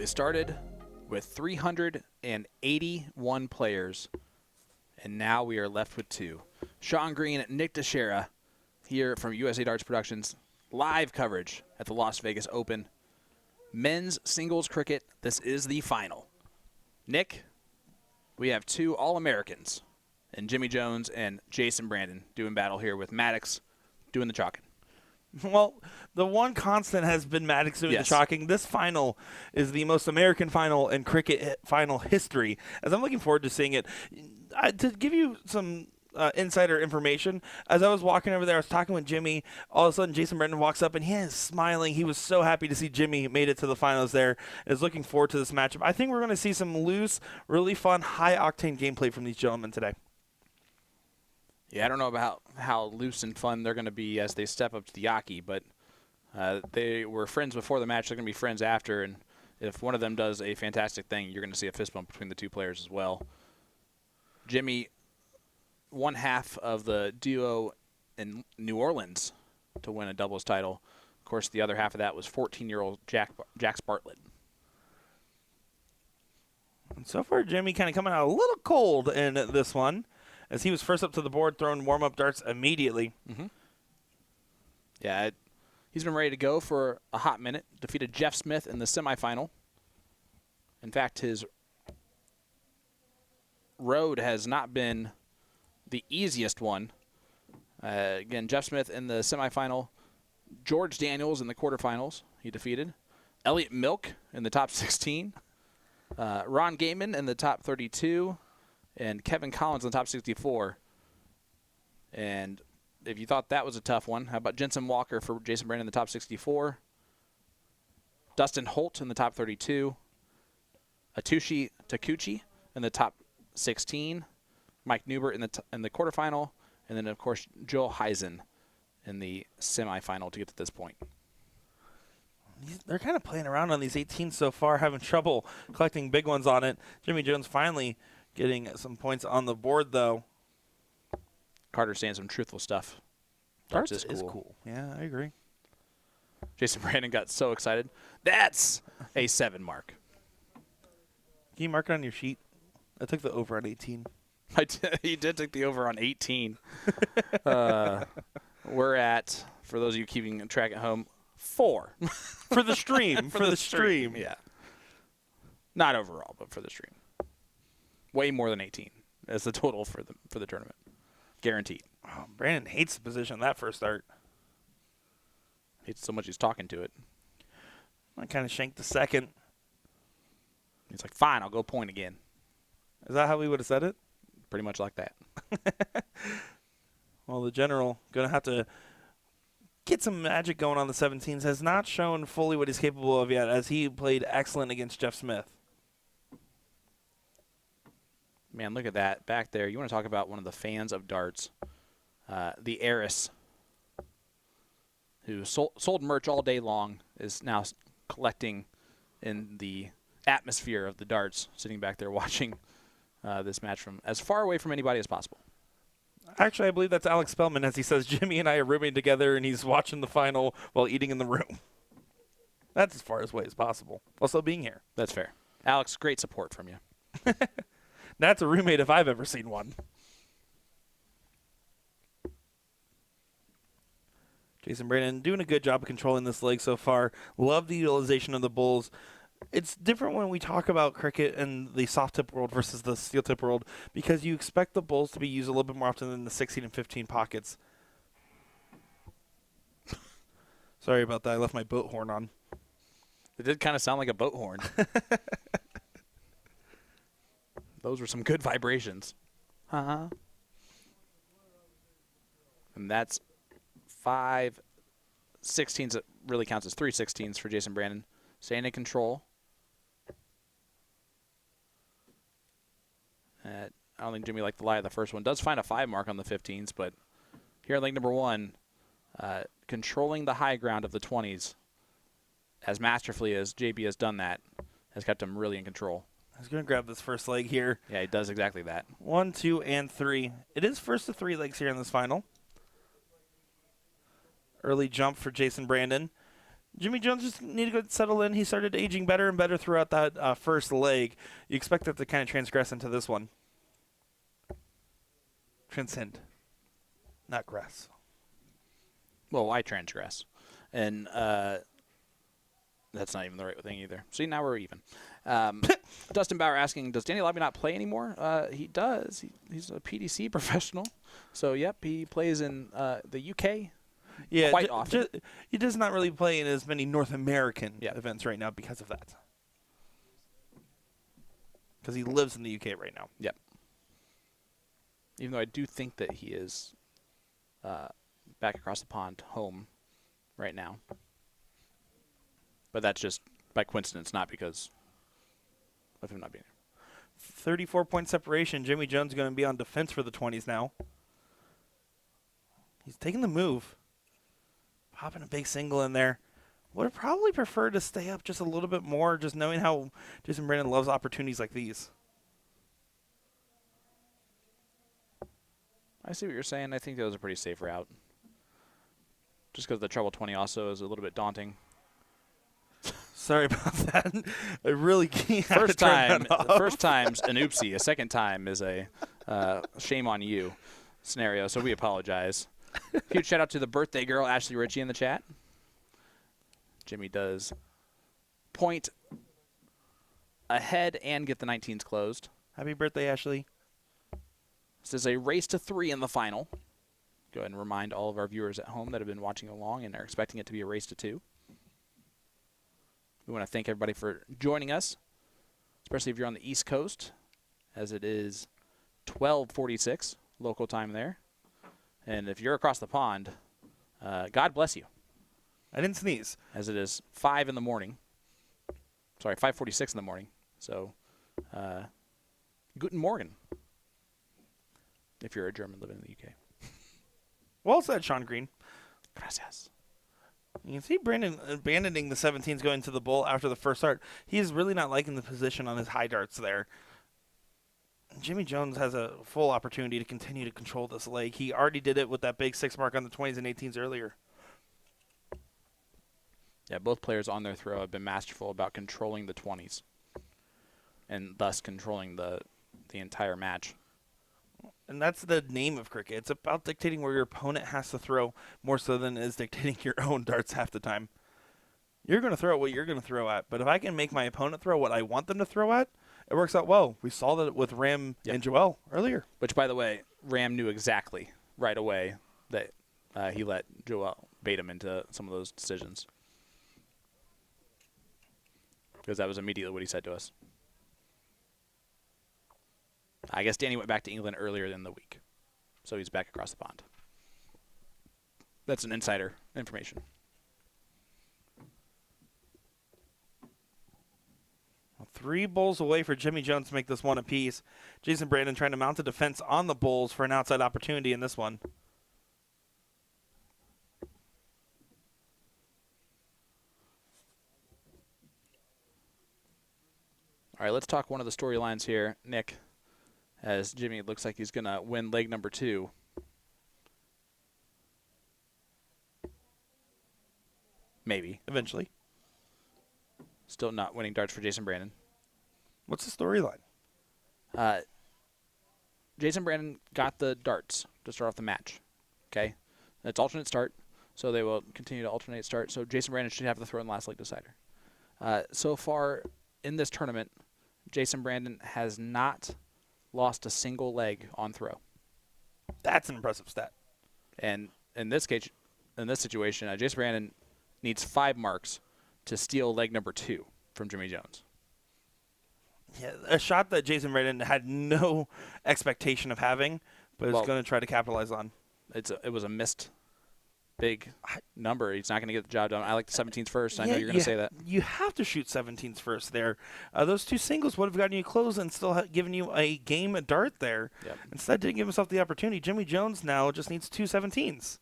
It started with 381 players, and now we are left with 2. Sean Green and Nick Dichiria here from USA Darts Productions. Live coverage at the Las Vegas Open. Men's singles cricket, this is the final. Nick, we have 2 All-Americans, and Jimmie Jones and Jason Brandon doing battle here with Maddox doing the chalking. Well, the one constant has been Maddox doing the chalking. This final is the most American final in cricket final history, as I'm looking forward to seeing it. To give you some insider information, as I was walking over there, I was talking with Jimmie. All of a sudden, Jason Brandon walks up, and he is smiling. He was so happy to see Jimmie made it to the finals there, and is looking forward to this matchup. I think we're going to see some loose, really fun, high-octane gameplay from these gentlemen today. Yeah, I don't know about how loose and fun they're going to be as they step up to the Yaki, but they were friends before the match. They're going to be friends after, and if one of them does a fantastic thing, you're going to see a fist bump between the 2 players as well. Jimmie, one half of the duo in New Orleans to win a doubles title. Of course, the other half of that was 14-year-old Jack Bartlett. And so far, Jimmie kind of coming out a little cold in this one, as he was first up to the board, throwing warm-up darts immediately. Mm-hmm. Yeah, he's been ready to go for a hot minute. Defeated Jeff Smith in the semifinal. In fact, his road has not been the easiest one. Again, Jeff Smith in the semifinal. George Daniels in the quarterfinals, he defeated. Elliot Milk in the top 16. Ron Gaiman in the top 32. And Kevin Collins in the top 64. And if you thought that was a tough one, how about Jensen Walker for Jason Brandon in the top 64? Dustin Holt in the top 32. Atushi Takuchi in the top 16. Mike Newbert in the quarterfinal. And then, of course, Joel Heisen in the semifinal to get to this point. They're kind of playing around on these 18s so far, having trouble collecting big ones on it. Jimmie Jones finally getting some points on the board, though. Carter's saying some truthful stuff. Darts is cool. Yeah, I agree. Jason Brandon got so excited. That's a 7 mark. Can you mark it on your sheet? I took the over on 18. He did take the over on 18. We're at, for those of you keeping track at home, 4. For the stream. for the stream. Yeah. Not overall, but for the stream. Way more than 18 as the total for the tournament. Guaranteed. Oh, Brandon hates the position of that first start. Hates so much he's talking to it. I kind of shanked the second. He's like, fine, I'll go point again. Is that how we would have said it? Pretty much like that. Well, the general going to have to get some magic going on the 17s. Has not shown fully what he's capable of yet, as he played excellent against Jeff Smith. Man, look at that back there. You want to talk about one of the fans of darts, the heiress, who sold merch all day long, is now collecting in the atmosphere of the darts, sitting back there watching this match from as far away from anybody as possible. Actually, I believe that's Alex Spellman, as he says, Jimmie and I are rooming together, and he's watching the final while eating in the room. That's as far away as possible, while still being here. That's fair. Alex, great support from you. That's a roommate if I've ever seen one. Jason Brandon doing a good job of controlling this leg so far. Love the utilization of the bulls. It's different when we talk about cricket in the soft tip world versus the steel tip world, because you expect the bulls to be used a little bit more often than the 16 and 15 pockets. Sorry about that. I left my boat horn on. It did kind of sound like a boat horn. Those were some good vibrations. And that's 5 16s. It really counts as 3 16s for Jason Brandon. Staying in control. I don't think Jimmie liked the lie of the first one. Does find a 5 mark on the 15s, but here in leg number 1, controlling the high ground of the 20s as masterfully as JB has done that has kept him really in control. He's going to grab this first leg here. Yeah, he does exactly that. 1, 2, and 3. It is first of 3 legs here in this final. Early jump for Jason Brandon. Jimmie Jones just need to go settle in. He started aging better and better throughout that first leg. You expect that to kind of transgress into this one. Transcend, not gress. Well, why transgress? And that's not even the right thing either. See, now we're even. Dustin Bauer asking, does Danny Lobby not play anymore? He does. He's a PDC professional. So, yep, he plays in the UK quite often. He does not really play in as many North American events right now because of that. Because he lives in the UK right now. Yep. Even though I do think that he is back across the pond home right now. But that's just by coincidence, not because of him not being here. 34-point separation. Jimmie Jones going to be on defense for the 20s now. He's taking the move. Popping a big single in there. Would have probably preferred to stay up just a little bit more, just knowing how Jason Brandon loves opportunities like these. I see what you're saying. I think that was a pretty safe route. Just because the treble 20 also is a little bit daunting. Sorry about that. I really can't. First time's an oopsie. A second time is a shame on you scenario, so we apologize. Huge shout out to the birthday girl, Ashley Ritchie, in the chat. Jimmie does point ahead and get the 19s closed. Happy birthday, Ashley. This is a race to 3 in the final. Go ahead and remind all of our viewers at home that have been watching along and are expecting it to be a race to 2. We want to thank everybody for joining us, especially if you're on the East Coast, as it is 12:46 local time there. And if you're across the pond, God bless you. I didn't sneeze. As it is 5 in the morning. Sorry, 5:46 in the morning. So, guten Morgen, if you're a German living in the UK. Well said, Sean Green. Gracias. You can see Brandon abandoning the 17s going to the bull after the first start. He's really not liking the position on his high darts there. Jimmie Jones has a full opportunity to continue to control this leg. He already did it with that big 6 mark on the 20s and 18s earlier. Yeah, both players on their throw have been masterful about controlling the 20s and thus controlling the entire match. And that's the name of cricket. It's about dictating where your opponent has to throw more so than it is dictating your own darts half the time. You're going to throw at what you're going to throw at. But if I can make my opponent throw what I want them to throw at, it works out well. We saw that with Ram and Joel earlier. Which, by the way, Ram knew exactly right away that he let Joel bait him into some of those decisions. Because that was immediately what he said to us. I guess Danny went back to England earlier in the week, so he's back across the pond. That's an insider information. Well, 3 bowls away for Jimmie Jones to make this one apiece. Jason Brandon trying to mount a defense on the bowls for an outside opportunity in this one. All right, let's talk one of the storylines here, Nick. As Jimmie looks like he's going to win leg number 2. Maybe. Eventually. Still not winning darts for Jason Brandon. What's the storyline? Jason Brandon got the darts to start off the match. Okay? It's alternate start, so they will continue to alternate start. So Jason Brandon should have the throw in the last leg decider. So far in this tournament, Jason Brandon has not lost a single leg on throw. That's an impressive stat. And in this case, in this situation, Jason Brandon needs 5 marks to steal leg number 2 from Jimmie Jones. Yeah, a shot that Jason Brandon had no expectation of having, but is going to try to capitalize on. It was a missed big number. He's not going to get the job done. I like the 17s first. I know you're going to say that. You have to shoot 17s first there. Those 2 singles would have gotten you close and still given you a game of dart there. Yep. Instead, didn't give himself the opportunity. Jimmie Jones now just needs 2 17s.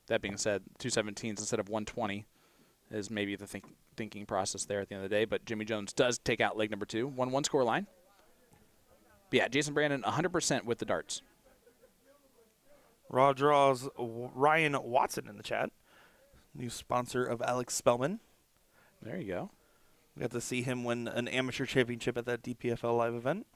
That being said, 2 17s instead of 120 is maybe the thinking process there at the end of the day. But Jimmie Jones does take out leg number 2. 1-1 score line. But yeah, Jason Brandon 100% with the darts. Raw draws Ryan Watson in the chat. New sponsor of Alex Spellman. There you go. We got to see him win an amateur championship at that DPFL live event.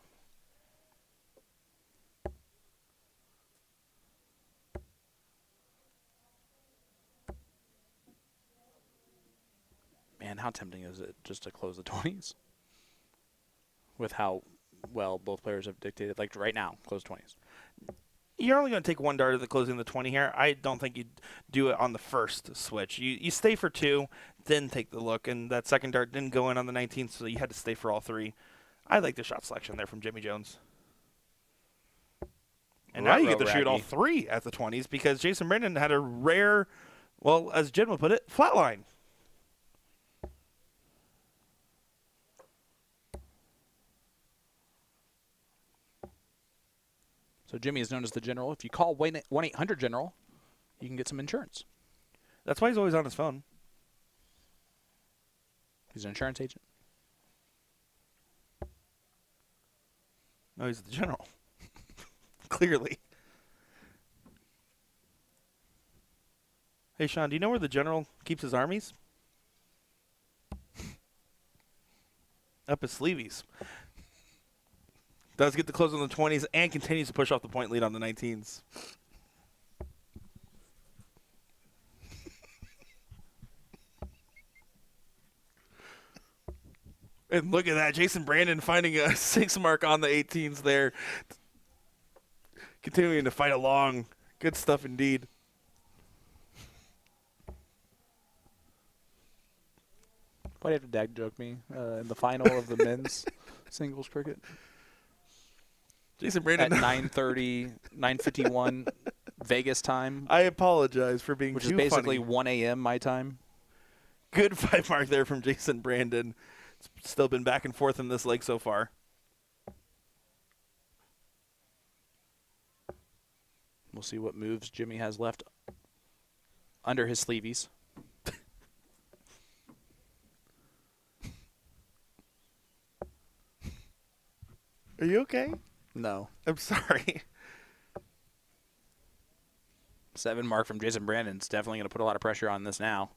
Man, how tempting is it just to close the 20s? With how well both players have dictated. Like right now, close 20s. You're only going to take one dart at the closing the 20 here. I don't think you'd do it on the first switch. You stay for 2, then take the look, and that second dart didn't go in on the 19th, so you had to stay for all 3. I like the shot selection there from Jimmie Jones. And now you get to shoot all 3 at the 20s because Jason Brandon had a rare, well, as Jen would put it, flatline. So Jimmie is known as the General. If you call 1-800-GENERAL, you can get some insurance. That's why he's always on his phone. He's an insurance agent. No, he's the General. Clearly. Hey, Sean, do you know where the General keeps his armies? Up his sleeveys. Does get the close on the 20s and continues to push off the point lead on the 19s. And look at that. Jason Brandon finding a 6 mark on the 18s there. Continuing to fight along. Good stuff indeed. Why do you have to dad joke me in the final of the men's singles cricket? Jason Brandon at 9:30, 9:51 Vegas time. I apologize for being which too is basically funny. 1 a.m. my time. Good 5 mark there from Jason Brandon. It's still been back and forth in this leg so far. We'll see what moves Jimmie has left under his sleeveys. Are you okay? No. I'm sorry. 7 mark from Jason Brandon is definitely going to put a lot of pressure on this now.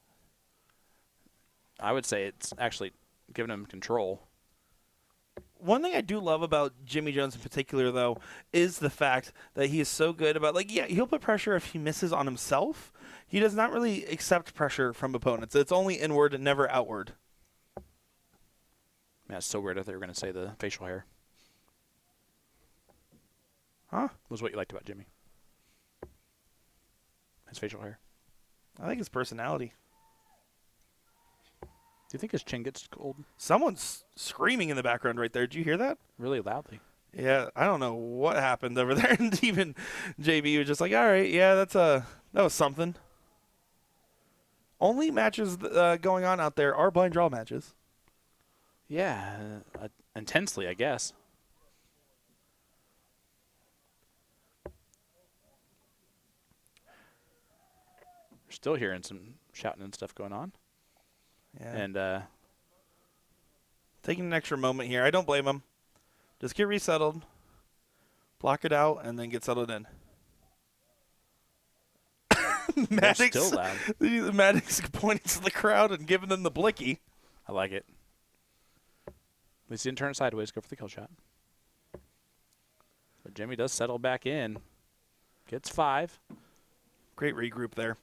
I would say it's actually giving him control. One thing I do love about Jimmie Jones in particular, though, is the fact that he is so good about, like, yeah, he'll put pressure if he misses on himself. He does not really accept pressure from opponents. It's only inward and never outward. Man, it's so weird that they were going to say the facial hair. Huh? Was what you liked about Jimmie. His facial hair. I think his personality. Do you think his chin gets cold? Someone's screaming in the background right there. Did you hear that? Really loudly. Yeah, I don't know what happened over there. And even JB was just like, all right, yeah, that was something. Only matches going on out there are blind draw matches. Yeah, intensely, I guess. We're still hearing some shouting and stuff going on. Yeah. And taking an extra moment here. I don't blame him. Just get resettled, block it out, and then get settled in. Maddox, still loud. Maddox pointing to the crowd and giving them the blicky. I like it. At least he didn't turn it sideways, go for the kill shot. But Jimmie does settle back in. Gets 5. Great regroup there.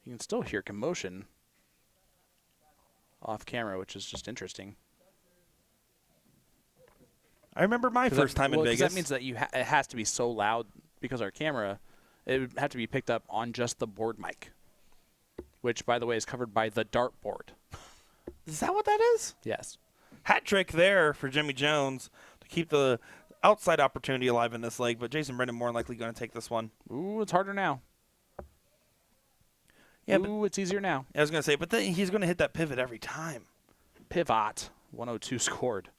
You can still hear commotion off camera, which is just interesting. I remember my first time in Vegas. That means that it has to be so loud because our camera, it would have to be picked up on just the board mic, which, by the way, is covered by the dartboard. Is that what that is? Yes. Hat trick there for Jimmie Jones to keep the outside opportunity alive in this leg, but Jason Brandon more than likely going to take this one. Ooh, it's harder now. Yeah, ooh, it's easier now. I was going to say, but then he's going to hit that pivot every time. Pivot. 102 scored.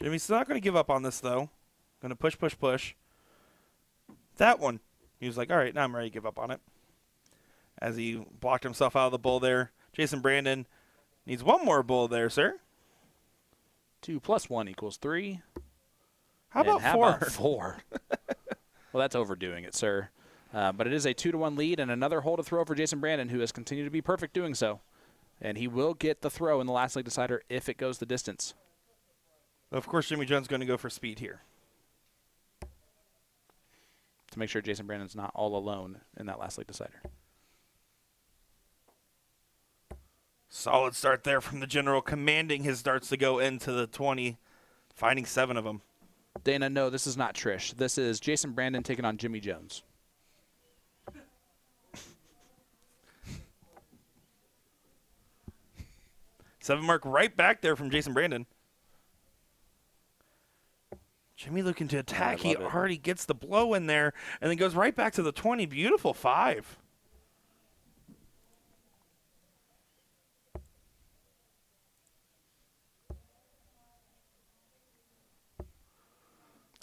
Jimmie's not going to give up on this, though. Going to push, push, push. That one, he was like, all right, now I'm ready to give up on it. As he blocked himself out of the bull there. Jason Brandon needs one more bull there, sir. 2 + 1 = 3. How about how 4? About 4? Well, that's overdoing it, sir. But it is a 2-1 lead and another hole to throw for Jason Brandon, who has continued to be perfect doing so. And he will get the throw in the last league decider if it goes the distance. Of course, Jimmie Jones going to go for speed here. To make sure Jason Brandon's not all alone in that last league decider. Solid start there from the general, commanding his darts to go into the 20, finding 7 of them. Dana, no, this is not Trish. This is Jason Brandon taking on Jimmie Jones. Seven mark right back there from Jason Brandon. Jimmie looking to attack. He already gets the blow in there and then goes right back to the 20. Beautiful 5.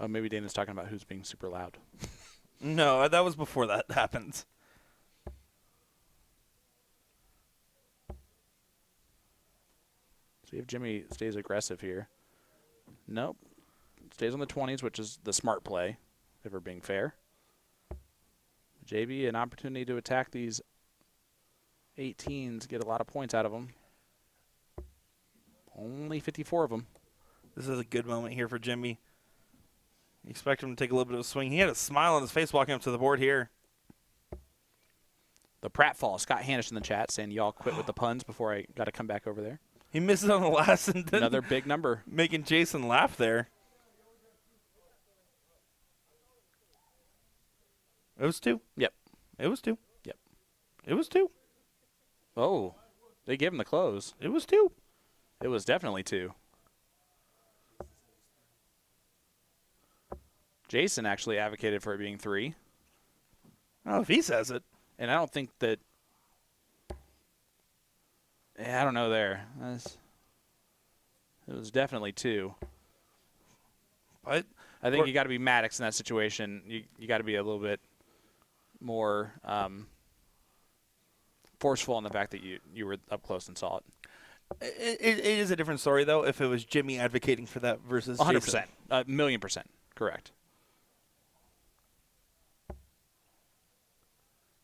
Oh, maybe Dana's talking about who's being super loud. No, that was before that happened. See if Jimmie stays aggressive here. Nope. Stays on the 20s, which is the smart play, if we're being fair. JB, an opportunity to attack these 18s, get a lot of points out of them. Only 54 of them. This is a good moment here for Jimmie. You expect him to take a little bit of a swing. He had a smile on his face walking up to the board here. The pratfall, Scott Hanish in the chat saying y'all quit with the puns before I got to come back over there. He misses on the last and then another big number. Making Jason laugh there. It was 2. Yep. It was 2. Yep. It was 2. Oh, they gave him the close. It was 2. It was definitely 2. Jason actually advocated for it being 3. Oh, if he says it. And I don't think that... I don't know there. It was definitely 2. But I think you got to be Maddox in that situation. You got to be a little bit more forceful on the fact that you were up close and saw it. It is a different story, though, if it was Jimmie advocating for that versus 100%. Jason. 1,000,000%. Correct.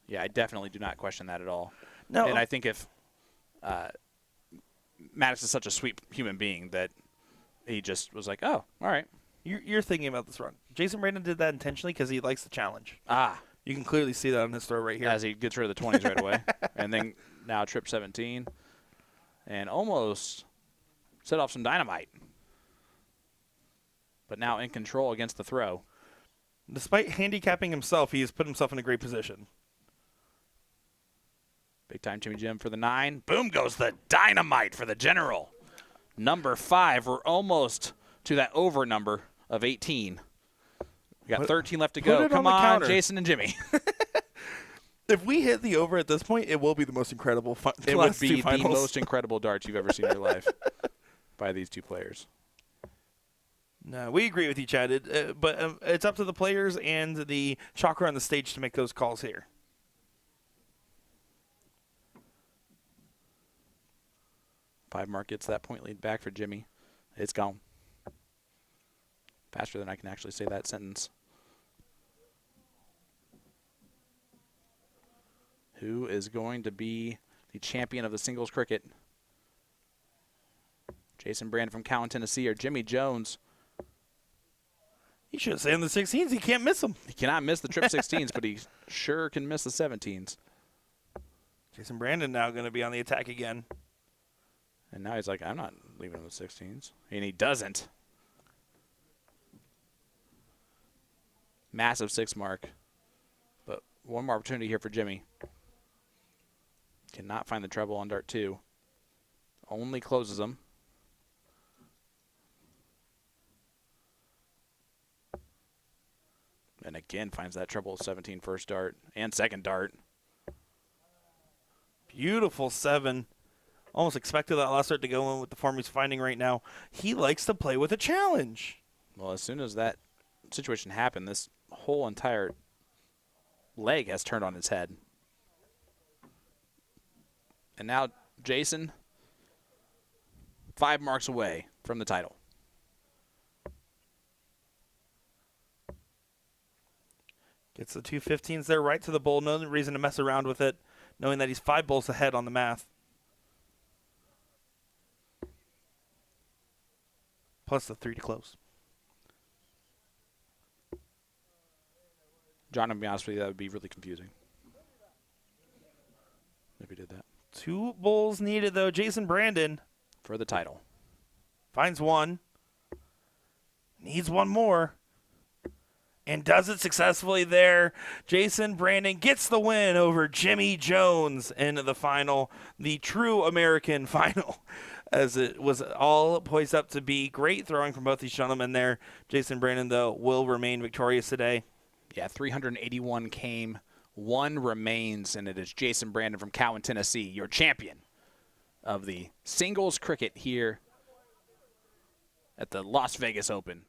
Yeah, I definitely do not question that at all. No. And I think if Maddox is such a sweet human being that he just was like, oh, all right. You're thinking about this wrong. Jason Brandon did that intentionally because he likes the challenge. Ah. You can clearly see that on his story right here. As he gets rid of the 20s right away. And then now trip 17. And almost set off some dynamite. But now in control against the throw. Despite handicapping himself, he has put himself in a great position. Big time Jimmie Jim for the 9. Boom goes the dynamite for the general. Number 5. We're almost to that over number of 18. We got 13 left to go. Come on, Jason and Jimmie. If we hit the over at this point, it will be the most incredible It would be the most incredible darts you've ever seen in your life by these two players. No, we agree with you, Chad. But it's up to the players and the chalker on the stage to make those calls here. Five mark gets that point lead back for Jimmie. It's gone. Faster than I can actually say that sentence. Who is going to be the champion of the singles cricket? Jason Brandon from Cowan, Tennessee, or Jimmie Jones? He should say on the 16s. He can't miss them. He cannot miss the trip 16s, but he sure can miss the 17s. Jason Brandon now going to be on the attack again. And now he's like, I'm not leaving him with 16s. And he doesn't. Massive 6 mark. But one more opportunity here for Jimmie. Cannot find the treble on dart 2. Only closes them. And again finds that treble 17 first dart and second dart. Beautiful 7. Almost expected that last dart to go in with the form he's finding right now. He likes to play with a challenge. Well, as soon as that situation happened, this whole entire leg has turned on its head. And now Jason, 5 marks away from the title. Gets the 215s there right to the bowl. No reason to mess around with it, knowing that he's 5 bowls ahead on the math. Plus the 3 to close. John, to be honest with you, that would be really confusing if he did that. 2 bowls needed, though. Jason Brandon. For the title. Finds 1. Needs 1 more. And does it successfully there. Jason Brandon gets the win over Jimmie Jones in the final. The true American final. As it was all poised up to be. Great throwing from both these gentlemen there. Jason Brandon, though, will remain victorious today. Yeah, 381 came. 1 remains, and it is Jason Brandon from Cowan, Tennessee, your champion of the singles cricket here at the Las Vegas Open.